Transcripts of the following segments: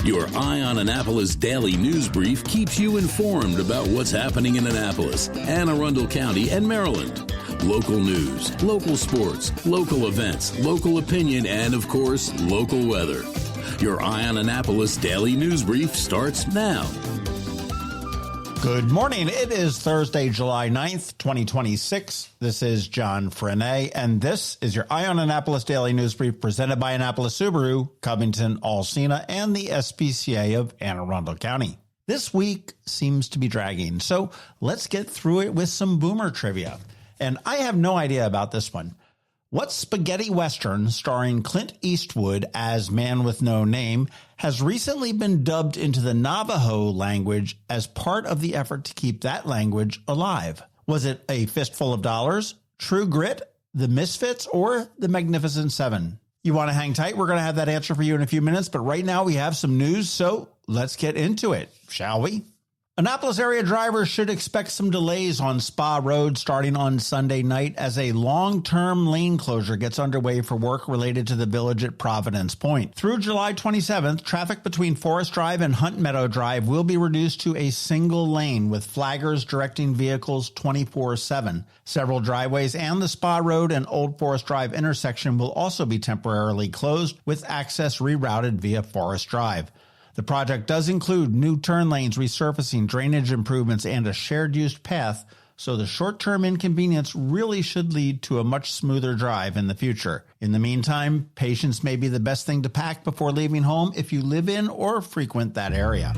Your Eye on Annapolis daily news brief keeps you informed about what's happening in Annapolis, Anne Arundel County, and Maryland. Local news, local sports, local events, local opinion, and, of course, local weather. Your Eye on Annapolis daily news brief starts now. Good morning. It is Thursday, July 9th, 2026. This is John Frenaye, and this is your Eye on Annapolis Daily News Brief presented by Annapolis Subaru, Covington, Alsina, and the SPCA of Anne Arundel County. This week seems to be dragging, so let's get through it with some boomer trivia. And I have no idea about this one. What spaghetti western starring Clint Eastwood as Man with No Name has recently been dubbed into the Navajo language as part of the effort to keep that language alive? Was it A Fistful of Dollars, True Grit, The Misfits, or The Magnificent Seven? You want to hang tight? We're going to have that answer for you in a few minutes, but right now we have some news, so let's get into it, shall we? Annapolis area drivers should expect some delays on Spa Road starting on Sunday night as a long-term lane closure gets underway for work related to the village at Providence Point. Through July 27th, traffic between Forest Drive and Hunt Meadow Drive will be reduced to a single lane with flaggers directing vehicles 24/7. Several driveways and the Spa Road and Old Forest Drive intersection will also be temporarily closed with access rerouted via Forest Drive. The project does include new turn lanes, resurfacing, drainage improvements, and a shared-use path, so the short-term inconvenience really should lead to a much smoother drive in the future. In the meantime, patience may be the best thing to pack before leaving home if you live in or frequent that area.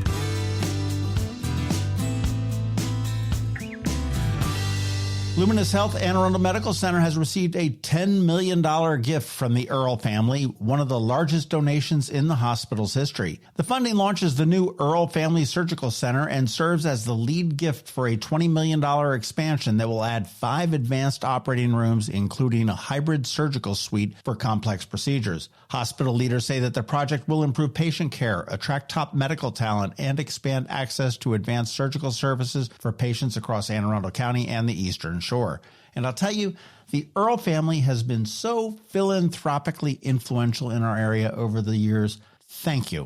Luminis Health Anne Arundel Medical Center has received a $10 million gift from the Earl family, one of the largest donations in the hospital's history. The funding launches the new Earl Family Surgical Center and serves as the lead gift for a $20 million expansion that will add 5 advanced operating rooms, including a hybrid surgical suite for complex procedures. Hospital leaders say that the project will improve patient care, attract top medical talent, and expand access to advanced surgical services for patients across Anne Arundel County and the Eastern Shore. And I'll tell you, the Earl family has been so philanthropically influential in our area over the years. Thank you.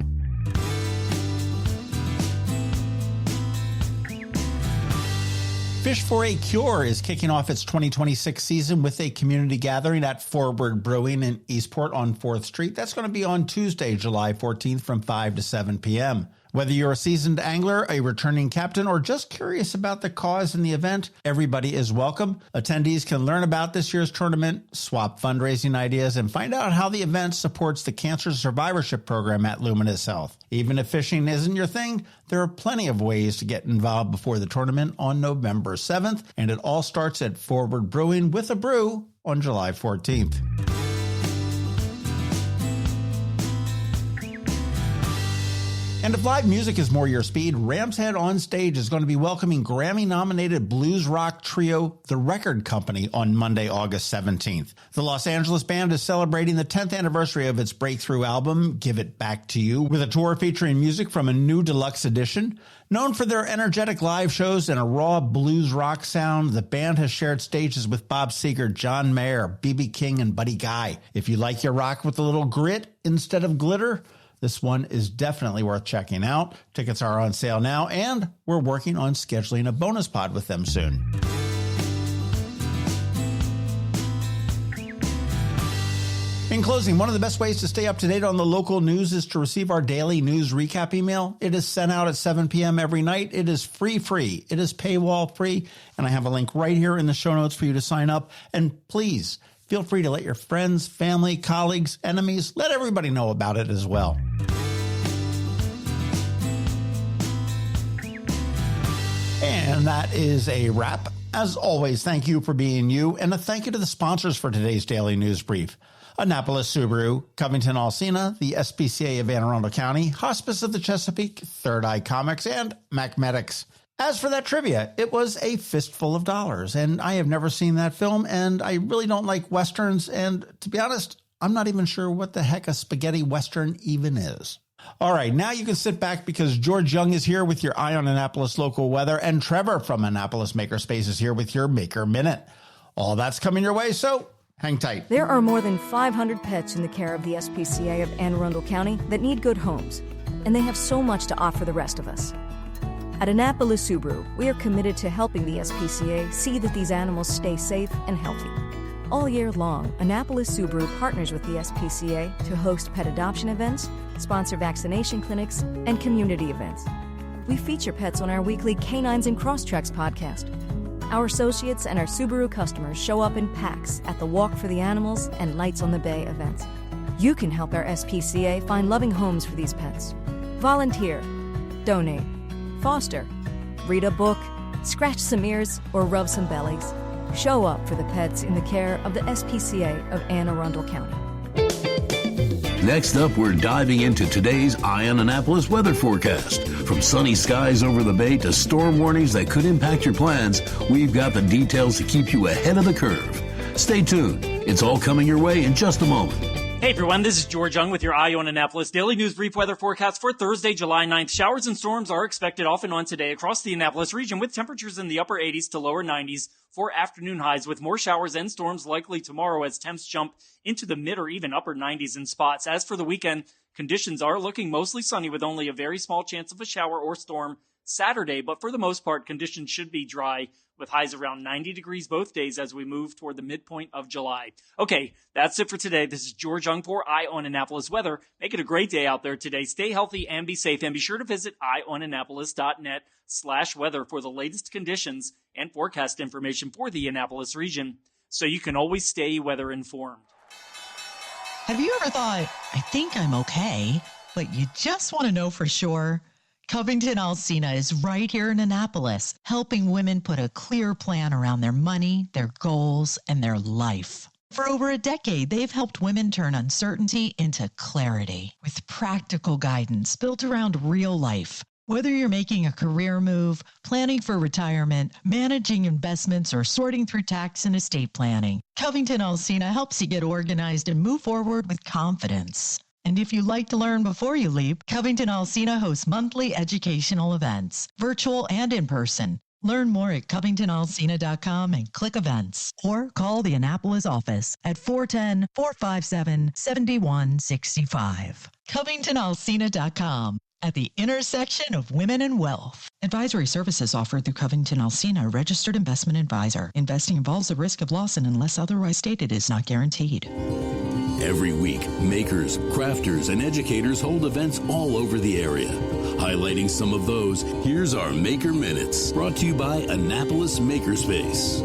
Fish for a Cure is kicking off its 2026 season with a community gathering at Forward Brewing in Eastport on 4th Street. That's going to be on Tuesday, July 14th from 5 to 7 p.m. Whether you're a seasoned angler, a returning captain, or just curious about the cause and the event, everybody is welcome. Attendees can learn about this year's tournament, swap fundraising ideas, and find out how the event supports the Cancer Survivorship Program at Luminis Health. Even if fishing isn't your thing, there are plenty of ways to get involved before the tournament on November 7th, and it all starts at Forward Brewing with a brew on July 14th. And if live music is more your speed, Ram's Head on Stage is going to be welcoming Grammy-nominated blues rock trio The Record Company on Monday, August 17th. The Los Angeles band is celebrating the 10th anniversary of its breakthrough album, Give It Back to You, with a tour featuring music from a new deluxe edition. Known for their energetic live shows and a raw blues rock sound, the band has shared stages with Bob Seger, John Mayer, B.B. King, and Buddy Guy. If you like your rock with a little grit instead of glitter, this one is definitely worth checking out. Tickets are on sale now, and we're working on scheduling a bonus pod with them soon. In closing, one of the best ways to stay up to date on the local news is to receive our daily news recap email. It is sent out at 7 p.m. every night. It is free. It is paywall free, and I have a link right here in the show notes for you to sign up. And please, feel free to let your friends, family, colleagues, enemies, let everybody know about it as well. And that is a wrap. As always, thank you for being you, and a thank you to the sponsors for today's Daily News Brief. Annapolis Subaru, Covington Alsina, the SPCA of Anne Arundel County, Hospice of the Chesapeake, Third Eye Comics, and Macmedics. As for that trivia, it was A Fistful of Dollars, and I have never seen that film, and I really don't like Westerns, and to be honest, I'm not even sure what the heck a spaghetti Western even is. All right, now you can sit back because George Young is here with your Eye on Annapolis local weather, and Trevor from Annapolis Makerspace is here with your Maker Minute. All that's coming your way, so hang tight. There are more than 500 pets in the care of the SPCA of Anne Arundel County that need good homes. and they have so much to offer the rest of us. At Annapolis Subaru, we are committed to helping the SPCA see that these animals stay safe and healthy. All year long, Annapolis Subaru partners with the SPCA to host pet adoption events, sponsor vaccination clinics, and community events. We feature pets on our weekly Canines and Crosstreks podcast. Our associates and our Subaru customers show up in packs at the Walk for the Animals and Lights on the Bay events. You can help our SPCA find loving homes for these pets. Volunteer, donate, foster, read a book, scratch some ears, or rub some bellies. Show up for the pets in the care of the SPCA of Anne Arundel County. Next up, we're diving into today's Eye on Annapolis weather forecast. From sunny skies over the bay to storm warnings that could impact your plans, we've got the details to keep you ahead of the curve. Stay tuned. It's all coming your way in just a moment. Hey everyone, this is George Young with your Eye on Annapolis Daily News Brief weather forecast for Thursday, July 9th. Showers and storms are expected off and on today across the Annapolis region with temperatures in the upper 80s to lower 90s for afternoon highs, with more showers and storms likely tomorrow as temps jump into the mid or even upper 90s in spots. As for the weekend, conditions are looking mostly sunny with only a very small chance of a shower or storm Saturday, but for the most part, conditions should be dry with highs around 90 degrees both days as we move toward the midpoint of July. Okay, that's it for today. This is George Young for Eye on Annapolis Weather. Make it a great day out there today. Stay healthy and be safe, and be sure to visit eyeonannapolis.net/weather for the latest conditions and forecast information for the Annapolis region, so you can always stay weather informed. Have you ever thought, I think I'm okay, but you just want to know for sure? Covington Alsina is right here in Annapolis, helping women put a clear plan around their money, their goals, and their life. For over a decade, they've helped women turn uncertainty into clarity with practical guidance built around real life. Whether you're making a career move, planning for retirement, managing investments, or sorting through tax and estate planning, Covington Alsina helps you get organized and move forward with confidence. And if you'd like to learn before you leap, Covington Alsina hosts monthly educational events, virtual and in person. Learn more at covingtonalsina.com and click events, or call the Annapolis office at 410-457-7165. covingtonalsina.com, at the intersection of women and wealth. Advisory services offered through Covington Alsina, a registered investment advisor. Investing involves the risk of loss and unless otherwise stated is not guaranteed. Every week, makers, crafters, and educators hold events all over the area. Highlighting some of those, here's our Maker Minutes, brought to you by Annapolis Makerspace.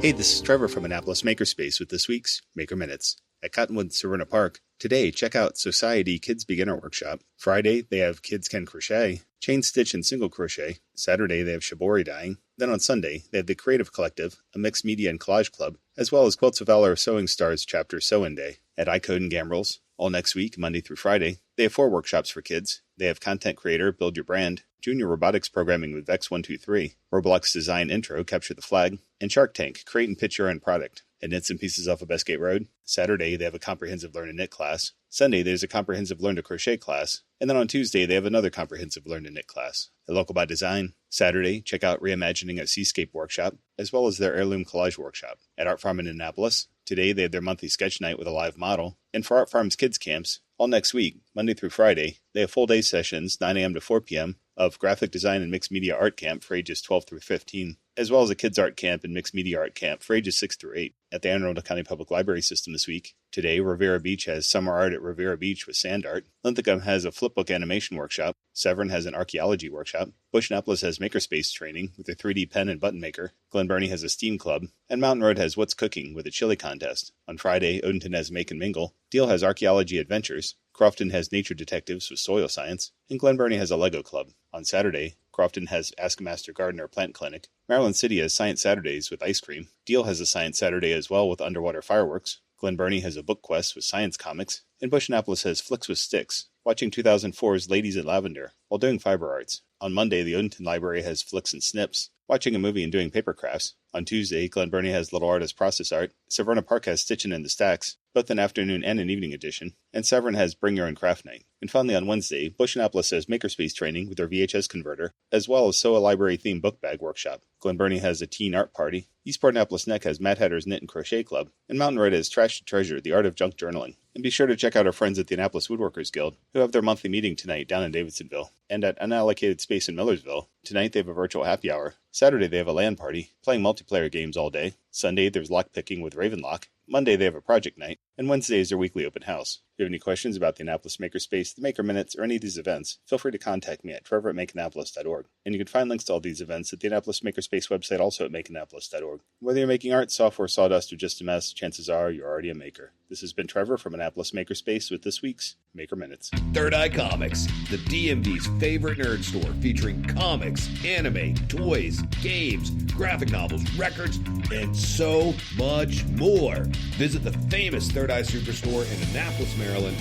Hey, this is Trevor from Annapolis Makerspace with this week's Maker Minutes. At Cottonwood Serena Park, today check out Society Kids Beginner Workshop. Friday, they have Kids Can Crochet, Chain Stitch and Single Crochet. Saturday, they have Shibori Dyeing. Then on Sunday, they have the Creative Collective, a mixed media and collage club, as well as Quilts of Valor Sewing Stars Chapter Sew-In Day. At iCode and Gambrels, all next week, Monday through Friday, they have 4 workshops for kids. They have Content Creator, Build Your Brand, Junior Robotics Programming with Vex 123, Roblox Design Intro, Capture the Flag, and Shark Tank, Create and Pitch Your Own Product. At Knits and Pieces off of Bestgate Road, Saturday they have a comprehensive Learn to Knit class. Sunday there's a comprehensive Learn to Crochet class. And then on Tuesday they have another comprehensive Learn to Knit class. At Local by Design, Saturday check out Reimagining a Seascape workshop, as well as their Heirloom Collage workshop. At Art Farm in Annapolis, today they have their monthly sketch night with a live model. And for Art Farm's kids camps, all next week, Monday through Friday, they have full day sessions, 9 a.m. to 4 p.m., of graphic design and mixed media art camp for ages 12 through 15, as well as a kids art camp and mixed media art camp for ages 6 through 8 at the Anne Arundel County Public Library System this week. Today, Rivera Beach has summer art at Rivera Beach with sand art. Linthicum has a flipbook animation workshop. Severn has an archaeology workshop. Bush Annapolis has makerspace training with a 3D pen and button maker. Glen Burnie has a STEAM club. And Mountain Road has What's Cooking with a chili contest. On Friday, Odenton has Make and Mingle. Deal has Archaeology Adventures. Crofton has Nature Detectives with soil science. And Glen Burnie has a Lego club. On Saturday, Crofton has Ask a Master Gardener Plant Clinic. Maryland City has Science Saturdays with ice cream. Deal has a Science Saturday as well with underwater fireworks. Glen Burnie has a book quest with science comics. And Bush Annapolis has Flicks with Sticks, watching 2004's Ladies in Lavender while doing fiber arts. On Monday, the Odenton Library has Flicks and Snips, watching a movie and doing paper crafts. On Tuesday, Glen Burnie has Little Artist Process Art. Severna Park has Stitchin' in the Stacks. both an afternoon and an evening edition, and Severn has Bring Your Own Craft Night. And finally on Wednesday, Bush Annapolis has Makerspace training with their VHS converter, as well as SOA Library-themed book bag workshop. Glen Burnie has a teen art party, Eastport Annapolis Neck has Mad Hatter's Knit and Crochet Club, and Mountain Red has Trash to Treasure, the Art of Junk Journaling. And be sure to check out our friends at the Annapolis Woodworkers Guild, who have their monthly meeting tonight down in Davidsonville. And at Unallocated Space in Millersville, tonight they have a virtual happy hour. Saturday they have a LAN party, playing multiplayer games all day. Sunday there's lockpicking with Ravenlock. Monday they have a project night. And Wednesday is their weekly open house. If you have any questions about the Annapolis Makerspace, the Maker Minutes, or any of these events, feel free to contact me at trevor@makeannapolis.org. And you can find links to all these events at the Annapolis Makerspace website, also at makeannapolis.org. Whether you're making art, software, sawdust, or just a mess, chances are you're already a maker. This has been Trevor from Annapolis Makerspace with this week's Maker Minutes. Third Eye Comics, the DMV's favorite nerd store featuring comics, anime, toys, games, graphic novels, records, and so much more. Visit the famous Third Eye Superstore in Annapolis, Maryland,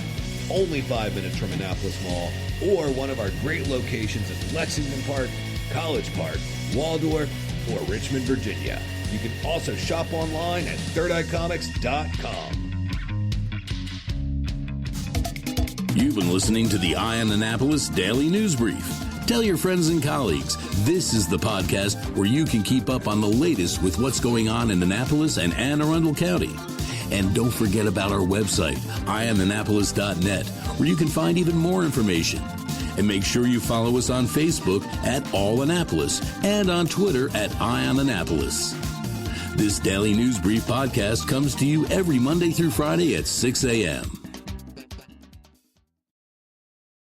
only 5 minutes from Annapolis Mall, or one of our great locations in Lexington Park, College Park, Waldorf, or Richmond, Virginia. You can also shop online at thirdeyecomics.com. You've been listening to the Eye on Annapolis Daily News Brief. Tell your friends and colleagues, this is the podcast where you can keep up on the latest with what's going on in Annapolis and Anne Arundel County. And don't forget about our website, eyeonannapolis.net, where you can find even more information. And make sure you follow us on Facebook at All Annapolis and on Twitter at Eye on Annapolis. This Daily News Brief podcast comes to you every Monday through Friday at 6 a.m.